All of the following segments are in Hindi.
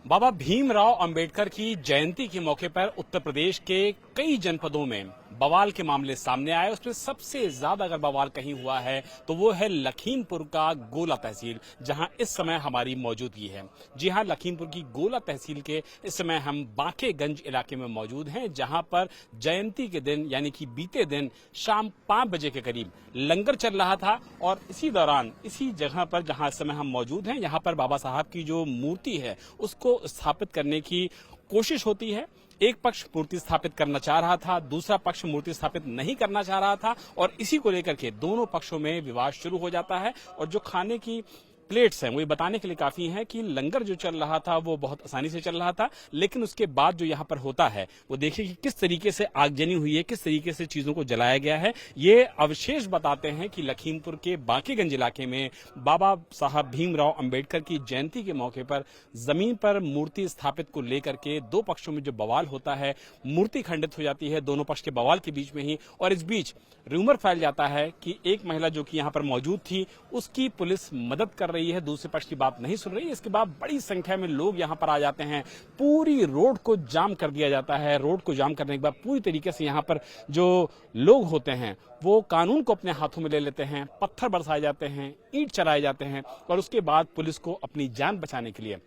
बाबा भीमराव अंबेडकर की जयंती के मौके पर उत्तर प्रदेश के कई जनपदों में बवाल के मामले सामने आए। उसमें सबसे ज्यादा अगर बवाल कहीं हुआ है तो वो है लखीमपुर का गोला तहसील, जहां इस समय हमारी मौजूदगी है। जी हां, लखीमपुर की गोला तहसील के इस समय हम बांकेगंज इलाके में मौजूद हैं, जहां पर जयंती के दिन यानी कि बीते दिन शाम 5 बजे के करीब लंगर चल रहा था। और इसी दौरान इसी जगह पर जहां इस समय हम मौजूद हैं, यहाँ पर बाबा साहब की जो मूर्ति है उसको स्थापित करने की कोशिश होती है। एक पक्ष मूर्ति स्थापित करना चाह रहा था, दूसरा पक्ष मूर्ति स्थापित नहीं करना चाह रहा था, और इसी को लेकर के दोनों पक्षों में विवाद शुरू हो जाता है। और जो खाने की प्लेट्स हैं वो ये बताने के लिए काफी हैं कि लंगर जो चल रहा था वो बहुत आसानी से चल रहा था, लेकिन उसके बाद जो यहाँ पर होता है वो देखिए कि किस तरीके से आगजनी हुई है, किस तरीके से चीजों को जलाया गया है। ये अवशेष बताते हैं कि लखीमपुर के बांकेगंज इलाके में बाबा साहब भीमराव अंबेडकर की जयंती के मौके पर जमीन पर मूर्ति स्थापित को लेकर के दो पक्षों में जो बवाल होता है, मूर्ति खंडित हो जाती है दोनों पक्ष के बवाल के बीच में ही। और इस बीच रूमर फैल जाता है कि एक महिला जो कि यहाँ पर मौजूद थी उसकी पुलिस मदद कर रही है, दूसरे पक्ष की बात नहीं सुन रही है। इसके बाद बड़ी संख्या में लोग यहाँ पर आ जाते हैं, पूरी रोड को जाम कर दिया जाता है। रोड को जाम करने के बाद पूरी तरीके से यहाँ पर जो लोग होते हैं वो कानून को अपने हाथों में ले लेते हैं, पत्थर बरसाए जाते हैं, ईंट चलाए जाते हैं, और उसके बाद पुलिस को अपनी जान बचाने के लिए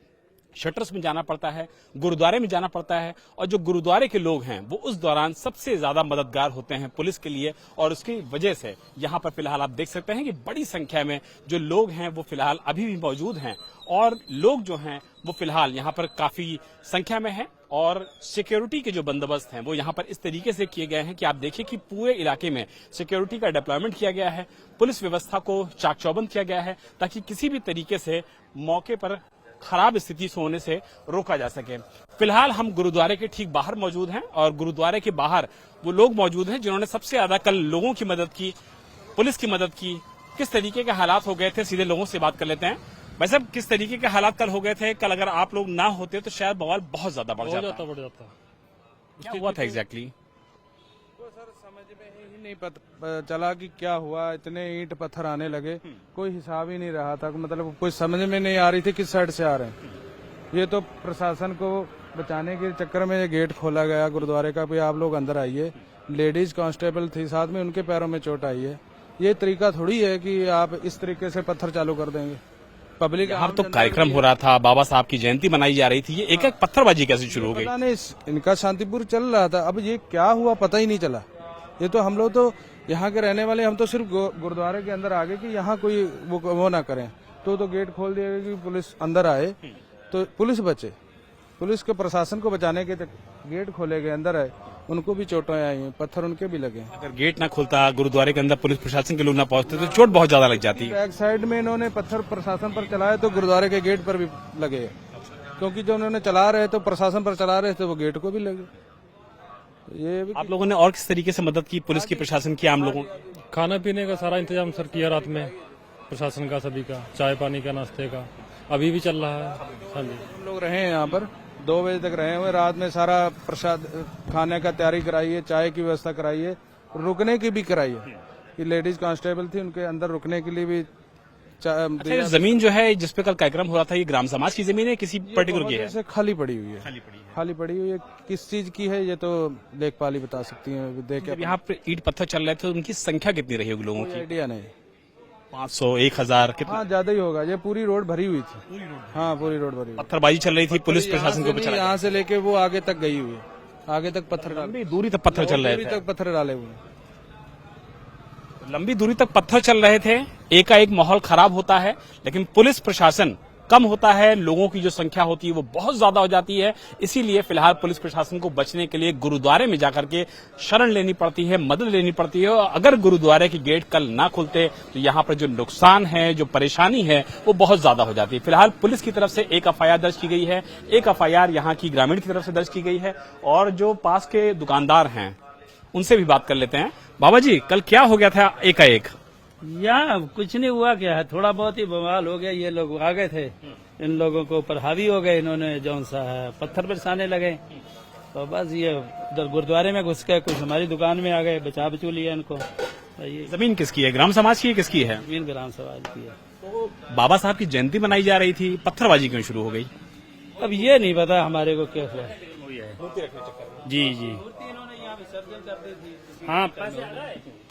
शटर्स में जाना पड़ता है, गुरुद्वारे में जाना पड़ता है। और जो गुरुद्वारे के लोग हैं वो उस दौरान सबसे ज्यादा मददगार होते हैं पुलिस के लिए, और उसकी वजह से यहाँ पर फिलहाल आप देख सकते हैं कि बड़ी संख्या में जो लोग हैं वो फिलहाल अभी भी मौजूद हैं। और लोग जो हैं वो फिलहाल यहाँ पर काफी संख्या में हैं, और सिक्योरिटी के जो बंदोबस्त हैं वो यहाँ पर इस तरीके से किए गए हैं कि आप देखिए कि पूरे इलाके में सिक्योरिटी का डिप्लॉयमेंट किया गया है, पुलिस व्यवस्था को चाक चौबंद किया गया है, ताकि किसी भी तरीके से मौके पर खराब स्थिति से होने से रोका जा सके। फिलहाल हम गुरुद्वारे के ठीक बाहर मौजूद हैं, और गुरुद्वारे के बाहर वो लोग मौजूद हैं जिन्होंने सबसे ज्यादा कल लोगों की मदद की, पुलिस की मदद की। किस तरीके के हालात हो गए थे, सीधे लोगों से बात कर लेते हैं। भाई साहब, किस तरीके के हालात कल हो गए थे? कल अगर आप लोग ना होते तो शायद बवाल बहुत ज्यादा बढ़ जाता। क्या हुआ था एग्जैक्टली? समझ में ही नहीं चला कि क्या हुआ। इतने ईंट पत्थर आने लगे, कोई हिसाब ही नहीं रहा था, मतलब कोई समझ में नहीं आ रही थी किस साइड से आ रहे हैं। ये तो प्रशासन को बचाने के चक्कर में ये गेट खोला गया गुरुद्वारे का, भी आप लोग अंदर आइए। लेडीज कांस्टेबल थी साथ में, उनके पैरों में चोट आई है। ये तरीका थोड़ी है कि आप इस तरीके से पत्थर चालू कर देंगे। पब्लिक यहाँ तो कार्यक्रम हो रहा था, बाबा साहब की जयंती मनाई जा रही थी, ये एक एक पत्थरबाजी कैसे शुरू हो गई? पता नहीं, इनका शांतिपूर्ण चल रहा था, अब ये क्या हुआ पता ही नहीं चला। ये तो हम लोग तो यहाँ के रहने वाले, हम तो सिर्फ गुरुद्वारे के अंदर आ गए कि यहाँ कोई वो ना करें, तो गेट खोल दिया कि पुलिस अंदर आए तो पुलिस बचे। पुलिस के प्रशासन को बचाने के गेट खोले गए, अंदर आए, उनको भी चोटें आई हैं, पत्थर उनके भी लगे। अगर गेट ना खुलता, गुरुद्वारे के अंदर पुलिस प्रशासन के लोग ना पहुंचते तो चोट बहुत ज्यादा लग जाती। बैक साइड में इन्होंने पत्थर प्रशासन पर चलाए तो गुरुद्वारे के गेट पर भी लगे, क्योंकि जो उन्होंने चला रहे तो प्रशासन पर चला रहे थे वो गेट को भी लगे। ये भी आप लोगों ने और किस तरीके से मदद की, पुलिस की, प्रशासन की, आम लोगों? खाना पीने का सारा इंतजाम सर किया रात में, प्रशासन का, सभी का, चाय पानी का, नाश्ते का अभी भी चल रहा है। हाँ जी, हम लोग रहे हैं यहाँ पर 2 बजे तक रहे हुए। रात में सारा प्रसाद खाने का तैयारी कराई है, चाय की व्यवस्था कराई है, रुकने की भी कराई है कि लेडीज कांस्टेबल थी, उनके अंदर रुकने के लिए भी। अच्छा, जमीन जो है जिस पे कल कार्यक्रम हो रहा था, ये ग्राम समाज की जमीन है, किसी पर्टिकुलर की है? खाली पड़ी हुई है, खाली पड़ी हुई है। किस चीज की है ये तो लेखपाल ही बता सकती है। देख के यहाँ पे ईंट पत्थर चल रहे थे, उनकी संख्या कितनी रही होगी लोगों की? आइडिया नहीं, 500, 1000 कितना? हाँ, ज्यादा ही होगा। ये पूरी रोड भरी हुई थी। हाँ, पूरी रोड भरी हुई। पत्थरबाजी चल रही थी, पुलिस प्रशासन को बचाया। यहाँ से लेके वो आगे तक गई हुई है, आगे तक पत्थर, लंबी दूरी तक पत्थर चल रहे थे, पत्थर डाले हुए, लंबी दूरी तक पत्थर चल रहे थे। एकाएक माहौल खराब होता है, लेकिन पुलिस प्रशासन कम होता है, लोगों की जो संख्या होती है वो बहुत ज्यादा हो जाती है। इसीलिए फिलहाल पुलिस प्रशासन को बचने के लिए गुरुद्वारे में जाकर के शरण लेनी पड़ती है, मदद लेनी पड़ती है। और अगर गुरुद्वारे के गेट कल ना खुलते तो यहाँ पर जो नुकसान है, जो परेशानी है, वो बहुत ज्यादा हो जाती है। फिलहाल पुलिस की तरफ से एक एफआईआर दर्ज की गई है, एक एफआईआर यहाँ की ग्रामीण की तरफ से दर्ज की गई है, और जो पास के दुकानदार हैं उनसे भी बात कर लेते हैं। बाबा जी, कल क्या हो गया था एकाएक? यहाँ कुछ नहीं हुआ, क्या है, थोड़ा बहुत ही बवाल हो गया। ये लोग आ गए थे, इन लोगों को ऊपर हावी हो गए, इन्होंने जौन सा है पत्थर बरसाने लगे, तो बस ये उधर गुरुद्वारे में घुस गए, कुछ हमारी दुकान में आ गए, बचा बचू लिया इनको। तो ये जमीन किसकी है, ग्राम समाज की है, किसकी है? जमीन ग्राम समाज की है। तो बाबा साहब की जयंती मनाई जा रही थी, पत्थरबाजी क्यों शुरू हो गई? अब ये नहीं पता हमारे को क्या हुआ। जी जी हाँ,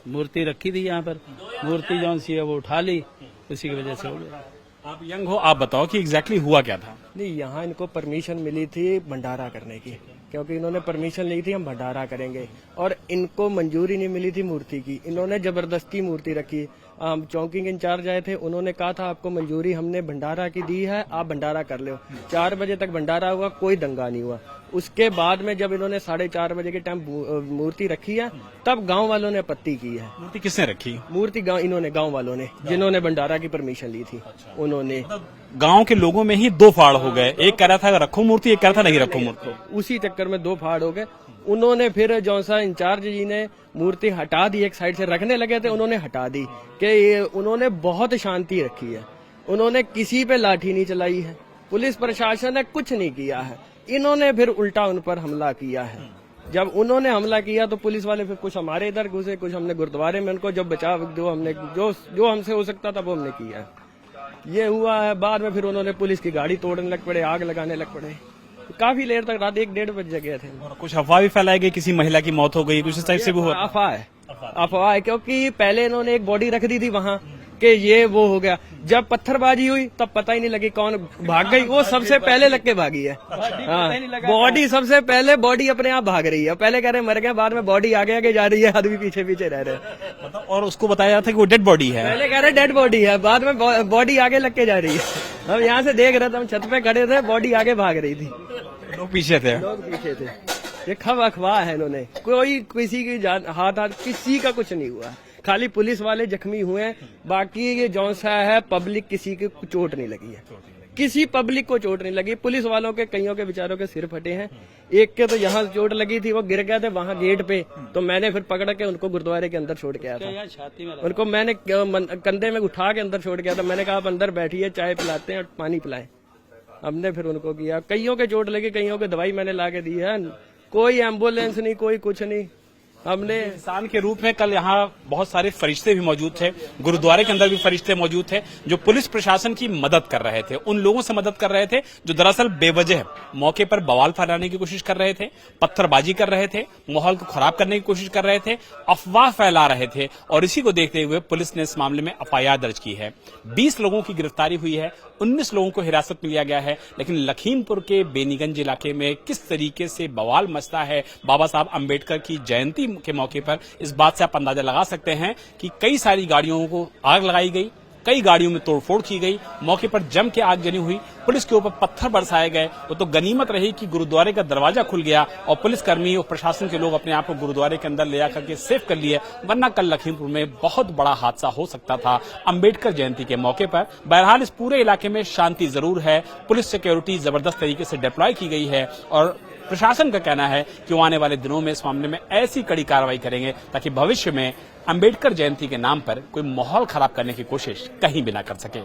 मूर्ति रखी थी यहाँ पर, मूर्ति जौन सी है वो उठा ली, उसी की वजह से हो गया। आप यंग हो, आप बताओ कि एग्जैक्टली हुआ क्या था। नहीं, यहाँ इनको परमिशन मिली थी भंडारा करने की, क्योंकि इन्होंने परमिशन ली थी हम भंडारा करेंगे, और इनको मंजूरी नहीं मिली थी मूर्ति की। इन्होंने जबरदस्ती मूर्ति रखी। हम चौकी के इंचार्ज आए थे, उन्होंने कहा था आपको मंजूरी हमने भंडारा की दी है, आप भंडारा कर लो। 4 बजे तक भंडारा हुआ, कोई दंगा नहीं हुआ। उसके बाद में जब इन्होंने 4:30 बजे के टाइम मूर्ति रखी है, तब गांव वालों ने आपत्ति की है। मूर्ति किसने रखी? मूर्ति इन्होंने गांव वालों ने, जिन्होंने भंडारा की परमिशन ली थी उन्होंने। गांव के लोगों में ही 2 फाड़ हो गए, एक कह रहा था रखो मूर्ति, एक कह रहा था नहीं रखो मूर्ति। उसी चक्कर में 2 फाड़ हो गए। उन्होंने फिर जो सा इंचार्ज जी ने मूर्ति हटा दी, एक साइड से रखने लगे थे, उन्होंने हटा दी कि उन्होंने बहुत शांति रखी है, उन्होंने किसी पे लाठी नहीं चलाई है, पुलिस प्रशासन ने कुछ नहीं किया है। इन्होंने फिर उल्टा उन पर हमला किया है। जब उन्होंने हमला किया तो पुलिस वाले फिर कुछ हमारे इधर घुसे, कुछ हमने गुरुद्वारे में उनको जब बचाव जो हमसे हो सकता था वो हमने किया। ये हुआ है। बाद में फिर उन्होंने पुलिस की गाड़ी तोड़ने लग पड़े, आग लगाने लग पड़े। काफी देर तक, रात 1-1:30 बजे गए थे। और कुछ अफवाह भी फैलाई गई, किसी महिला की मौत हो गई, कुछ इस टाइप से भी हुआ। अफवाह है, क्योंकि पहले इन्होंने एक बॉडी रख दी थी वहाँ कि ये वो हो गया। जब पत्थरबाजी हुई तब पता ही नहीं लगी कौन भाग गई, वो सबसे पहले लग के भागी है। हाँ, बॉडी सबसे पहले, बॉडी अपने आप भाग रही है। पहले कह रहे मर गए, बाद में बॉडी आगे आगे जा रही है, आदमी पीछे पीछे रह रहे हैं। और उसको बताया जाता है कि वो डेड बॉडी है। पहले कह रहे डेड बॉडी है, बाद में बॉडी आगे लग के जा रही है। हम यहाँ से देख रहे थे, हम छत पे खड़े थे, बॉडी आगे भाग रही थी, लोग पीछे थे। लोग पीछे थे। ये खब अखबार है इन्होंने, कोई किसी की जान हाथ किसी का कुछ नहीं हुआ, खाली पुलिस वाले जख्मी हुए हैं। बाकी ये जौन सा है पब्लिक, किसी की चोट नहीं लगी है, किसी पब्लिक को चोट नहीं लगी। पुलिस वालों के कईयों के बेचारों के सिर फटे हैं, एक के तो यहाँ चोट लगी थी, वो गिर गए थे वहाँ गेट पे, तो मैंने फिर पकड़ के उनको गुरुद्वारे के अंदर छोड़ के आया था। उनको मैंने कंधे में उठा के अंदर छोड़ के आया था। मैंने कहा आप अंदर बैठिए, चाय पिलाते हैं और पानी पिलाएं। हमने फिर उनको किया। कईयों के चोट लगी, कईयों के दवाई मैंने ला के दी है। कोई एम्बुलेंस नहीं, कोई कुछ नहीं। हमने इंसान के रूप में कल यहाँ बहुत सारे फरिश्ते भी मौजूद थे, गुरुद्वारे के अंदर भी फरिश्ते मौजूद थे, जो पुलिस प्रशासन की मदद कर रहे थे, उन लोगों से मदद कर रहे थे जो दरअसल बेवजह मौके पर बवाल फैलाने की कोशिश कर रहे थे, पत्थरबाजी कर रहे थे, माहौल को खराब करने की कोशिश कर रहे थे, अफवाह फैला रहे थे। और इसी को देखते हुए पुलिस ने इस मामले में एफआईआर दर्ज की है। 20 लोगों की गिरफ्तारी हुई है, 19 लोगों को हिरासत में लिया गया है। लेकिन लखीमपुर के बेनीगंज इलाके में किस तरीके से बवाल मचता है बाबा साहब अंबेडकर की जयंती के मौके पर, इस बात से आप अंदाजा लगा सकते हैं कि कई सारी गाड़ियों को आग लगाई गई, कई गाड़ियों में तोड़फोड़ की गई, मौके पर जम के आगजनी हुई, पुलिस के ऊपर पत्थर बरसाए गए। वो तो गनीमत रही कि गुरुद्वारे का दरवाजा खुल गया और पुलिसकर्मी और प्रशासन के लोग अपने आप को गुरुद्वारे के अंदर ले आकर के सेफ कर लिए, वरना कल लखीमपुर में बहुत बड़ा हादसा हो सकता था अंबेडकर जयंती के मौके पर। बहरहाल इस पूरे इलाके में शांति जरूर है, पुलिस सिक्योरिटी जबरदस्त तरीके से डिप्लॉय की गई है और प्रशासन का कहना है कि वो आने वाले दिनों में इस मामले में ऐसी कड़ी कार्रवाई करेंगे ताकि भविष्य में अंबेडकर जयंती के नाम पर कोई माहौल खराब करने की कोशिश कहीं भी ना कर सके।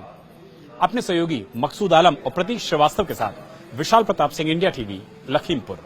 अपने सहयोगी मकसूद आलम और प्रतीक श्रीवास्तव के साथ विशाल प्रताप सिंह, इंडिया टीवी, लखीमपुर।